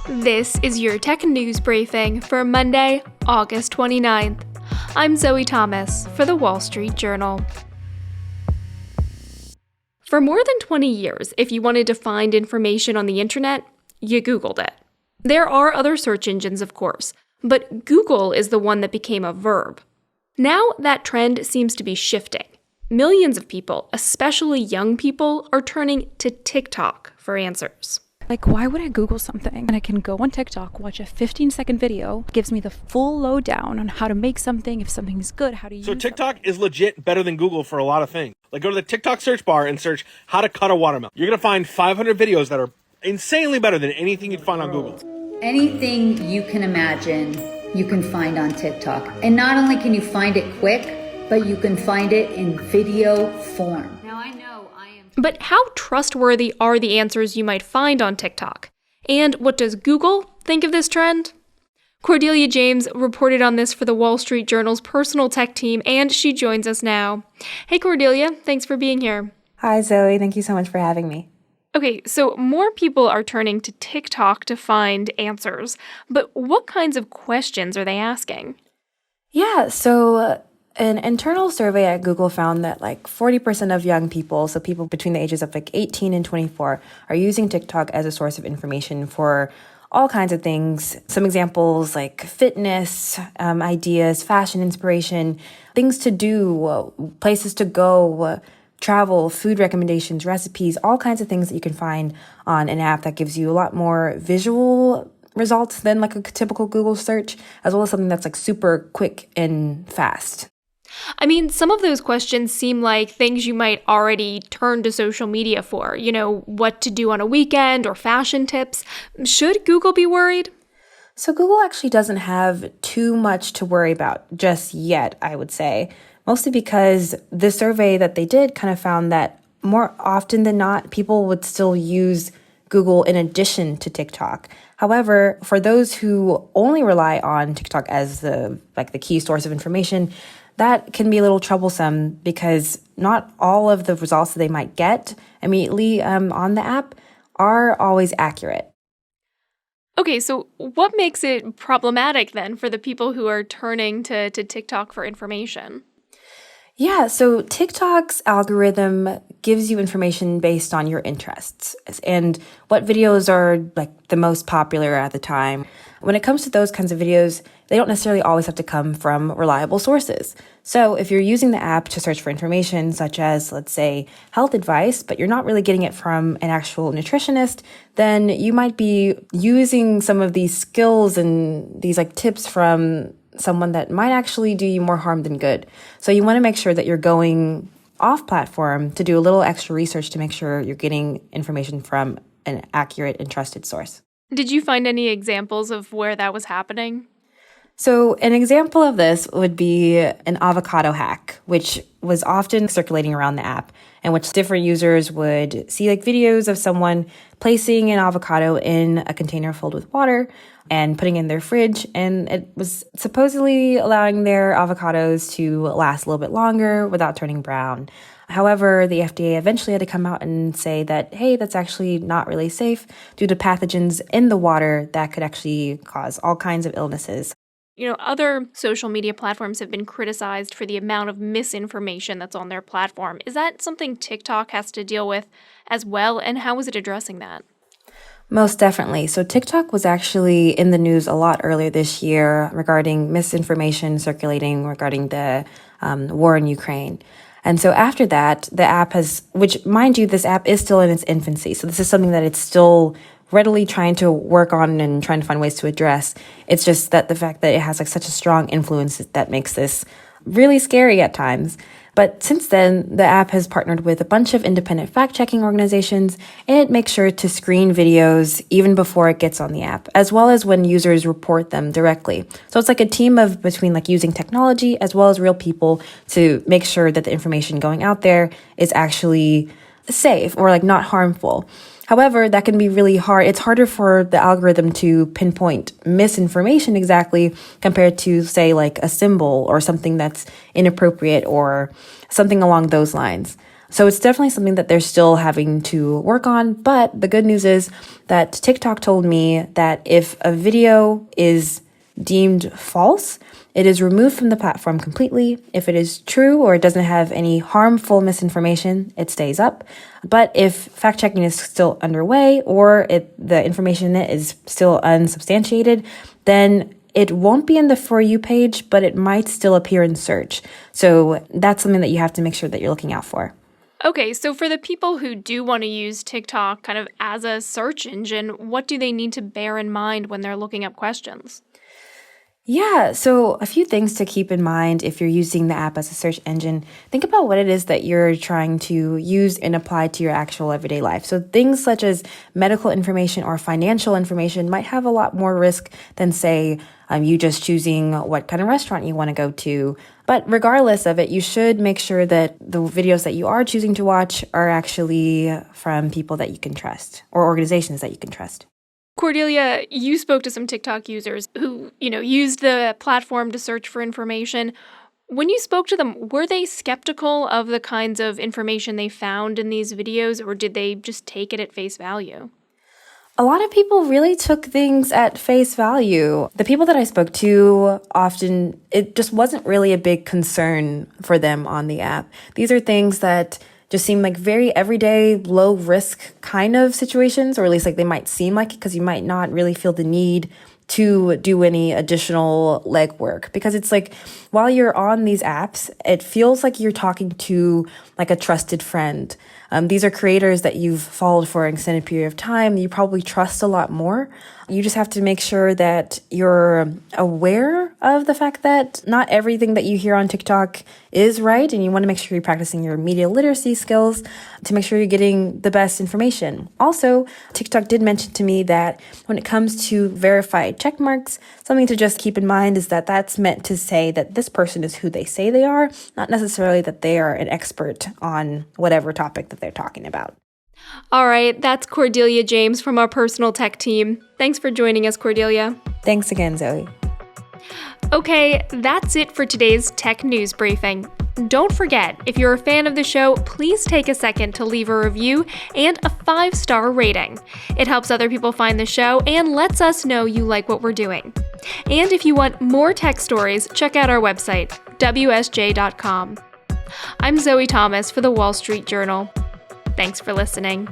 This is your tech news briefing for Monday, August 29th. I'm Zoe Thomas for the Wall Street Journal. For more than 20 years, if you wanted to find information on the internet, you Googled it. There are other search engines, of course, but Google is the one that became a verb. Now that trend seems to be shifting. Millions of people, especially young people, are turning to TikTok for answers. Why would I Google something? And I can go on TikTok, watch a 15-second video, gives me the full lowdown on how to make something, if something is good, how to use it. So TikTok is legit better than Google for a lot of things. Go to the TikTok search bar and search how to cut a watermelon. You're going to find 500 videos that are insanely better than anything you'd find on Google. Anything you can imagine, you can find on TikTok. And not only can you find it quick, but you can find it in video form. But how trustworthy are the answers you might find on TikTok? And what does Google think of this trend? Cordelia James reported on this for the Wall Street Journal's personal tech team, and she joins us now. Hey Cordelia, thanks for being here. Hi Zoe, thank you so much for having me. Okay, so more people are turning to TikTok to find answers, but what kinds of questions are they asking? Yeah, so an internal survey at Google found that 40% of young people, so people between the ages of 18 and 24, are using TikTok as a source of information for all kinds of things. Some examples like fitness, ideas, fashion inspiration, things to do, places to go, travel, food recommendations, recipes, all kinds of things that you can find on an app that gives you a lot more visual results than a typical Google search, as well as something that's super quick and fast. I mean, some of those questions seem like things you might already turn to social media for. What to do on a weekend or fashion tips. Should Google be worried? So Google actually doesn't have too much to worry about just yet, I would say. Mostly because the survey that they did kind of found that more often than not, people would still use Google in addition to TikTok. However, for those who only rely on TikTok as the key source of information, that can be a little troublesome because not all of the results that they might get immediately on the app are always accurate. Okay, so what makes it problematic then for the people who are turning to TikTok for information? Yeah, so TikTok's algorithm gives you information based on your interests and what videos are the most popular at the time. When it comes to those kinds of videos, they don't necessarily always have to come from reliable sources. So if you're using the app to search for information such as, let's say, health advice, but you're not really getting it from an actual nutritionist, then you might be using some of these skills and these tips from someone that might actually do you more harm than good. So you want to make sure that you're going off platform to do a little extra research to make sure you're getting information from an accurate and trusted source. Did you find any examples of where that was happening? So an example of this would be an avocado hack, which was often circulating around the app, in which different users would see videos of someone placing an avocado in a container filled with water and putting it in their fridge, and it was supposedly allowing their avocados to last a little bit longer without turning brown. However, the FDA eventually had to come out and say that, hey, that's actually not really safe due to pathogens in the water that could actually cause all kinds of illnesses. Other social media platforms have been criticized for the amount of misinformation that's on their platform. Is that something TikTok has to deal with as well, and how is it addressing that? Most definitely. So TikTok was actually in the news a lot earlier this year regarding misinformation circulating regarding the war in Ukraine. And so after that, the app has, which mind you, this app is still in its infancy. So this is something that it's still readily trying to work on and trying to find ways to address. It's just that the fact that it has such a strong influence that makes this really scary at times. But since then, the app has partnered with a bunch of independent fact-checking organizations, and it makes sure to screen videos even before it gets on the app, as well as when users report them directly. So it's a team of between using technology as well as real people to make sure that the information going out there is actually safe or not harmful. However, that can be really hard. It's harder for the algorithm to pinpoint misinformation exactly compared to, say, a symbol or something that's inappropriate or something along those lines. So it's definitely something that they're still having to work on. But the good news is that TikTok told me that if a video is deemed false, it is removed from the platform completely. If it is true or it doesn't have any harmful misinformation, it stays up. But if fact checking is still underway or the information in it is still unsubstantiated, then it won't be in the For You page, but it might still appear in search. So that's something that you have to make sure that you're looking out for. Okay, so for the people who do want to use TikTok kind of as a search engine, what do they need to bear in mind when they're looking up questions? Yeah, so a few things to keep in mind if you're using the app as a search engine. Think about what it is that you're trying to use and apply to your actual everyday life. So things such as medical information or financial information might have a lot more risk than, say, you just choosing what kind of restaurant you want to go to. But regardless of it, you should make sure that the videos that you are choosing to watch are actually from people that you can trust or organizations that you can trust. Cordelia, you spoke to some TikTok users who, used the platform to search for information. When you spoke to them, were they skeptical of the kinds of information they found in these videos, or did they just take it at face value? A lot of people really took things at face value. The people that I spoke to often, it just wasn't really a big concern for them on the app. These are things that just seem like very everyday, low risk kind of situations, or at least like they might seem like it because you might not really feel the need to do any additional legwork. Because it's like, while you're on these apps, it feels like you're talking to like a trusted friend. These are creators that you've followed for an extended period of time. You probably trust a lot more. You just have to make sure that you're aware of the fact that not everything that you hear on TikTok is right, and you want to make sure you're practicing your media literacy skills to make sure you're getting the best information. Also, TikTok did mention to me that when it comes to verified check marks, something to just keep in mind is that that's meant to say that this person is who they say they are, not necessarily that they are an expert on whatever topic that they're talking about. All right, that's Cordelia James from our personal tech team. Thanks for joining us, Cordelia. Thanks again, Zoe. Okay, that's it for today's tech news briefing. Don't forget, if you're a fan of the show, please take a second to leave a review and a 5-star rating. It helps other people find the show and lets us know you like what we're doing. And if you want more tech stories, check out our website, WSJ.com. I'm Zoe Thomas for the Wall Street Journal. Thanks for listening.